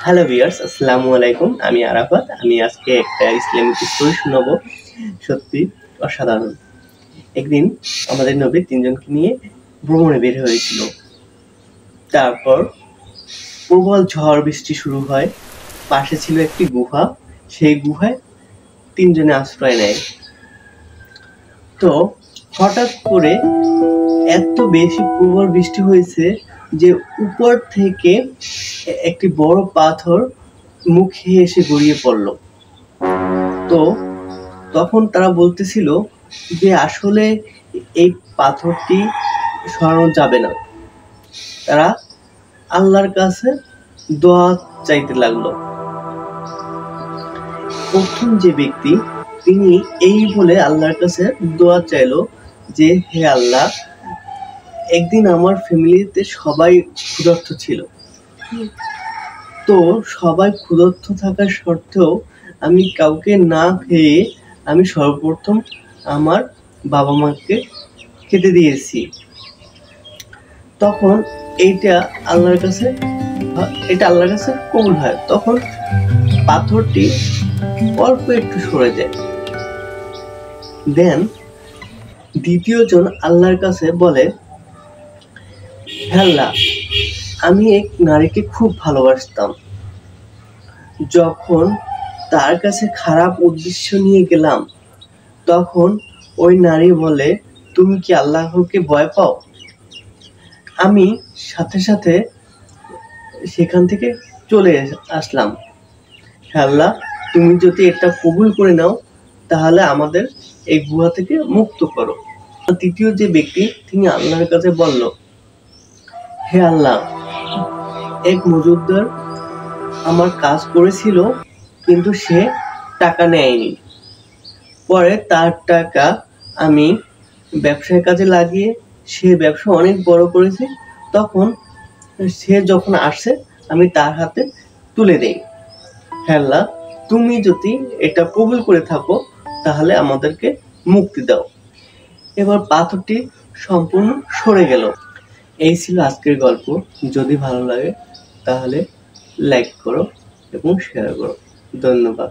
Hello viewers, আসসালামু আলাইকুম। আমি আরাফাত। আমি আজকে একটা ইসলামিক স্টোরি শোনাবো। সত্যি অসাধারণ। একদিন আমাদের নবী ৩ জনকে নিয়ে ভ্রমণে বের হয়েছিল। তারপর প্রবল ঝড় বৃষ্টি শুরু হয়। পাশে ছিল একটি গুহা। সেই গুহায় ৩ জনে আশ্রয় নেয়। তো হঠাৎ করে এত বেশি প্রবল বৃষ্টি হয়েছে যে উপর থেকে একটি বড় পাথর মুখে এসে গড়িয়ে পড়ল। তো তখন তারা বলতেছিল যে আসলে এই পাথরটি সরানো যাবে না। তারা আল্লাহর কাছে দোয়া চাইতে লাগলো। প্রথম যে ব্যক্তি তিনি এই বলে আল্লাহর কাছে দোয়া চাইলো যে হে আল্লাহ, একদিন আমার ফ্যামিলিতে সবাই ক্ষুধার্ত ছিল। তো সবাই ক্ষুধার্ত থাকা সত্ত্বেও আমি কাউকে না খেয়ে আমি সর্বপ্রথম আমার বাবা মাকে খেতে দিয়েছি। তখন এটা আল্লাহর কাছে কবুল হয়। তখন পাথরটি অল্প একটু সরে যায়। দেন দ্বিতীয় জন আল্লাহর কাছে বলে, হে আল্লাহ, আমি এক নারীকে খুব ভালোবাসতাম। যখন তার কাছে খারাপ উদ্দেশ্য নিয়ে গেলাম, তখন ওই নারী বলে, তুমি কি আল্লাহকে ভয় পাও? আমি সাথে সাথে সেখান থেকে চলে আসলাম। হে আল্লাহ, তুমি যদি এটা কবুল করে নাও তাহলে আমাদের এই গুহা থেকে মুক্ত করো। তৃতীয় যে ব্যক্তি তিনি আল্লাহর কাছে বলল, হে আল্লাহ, এক মজুদদার আমার কাজ করেছিল কিন্তু সে টাকা নেয়নি। পরে তার টাকা আমি ব্যবসার কাজে লাগিয়ে সে ব্যবসা অনেক বড় করেছে। তখন সে যখন আসে আমি তার হাতে তুলে দেই। হে আল্লাহ, তুমি যদি এটা কবুল করে থাকো তাহলে আমাদেরকে মুক্তি দাও। এবার পাথরটি সম্পূর্ণ সরে গেল। এই ছিল আজকের গল্প। যদি ভালো লাগে তাহলে লাইক করো এবং শেয়ার করো। ধন্যবাদ।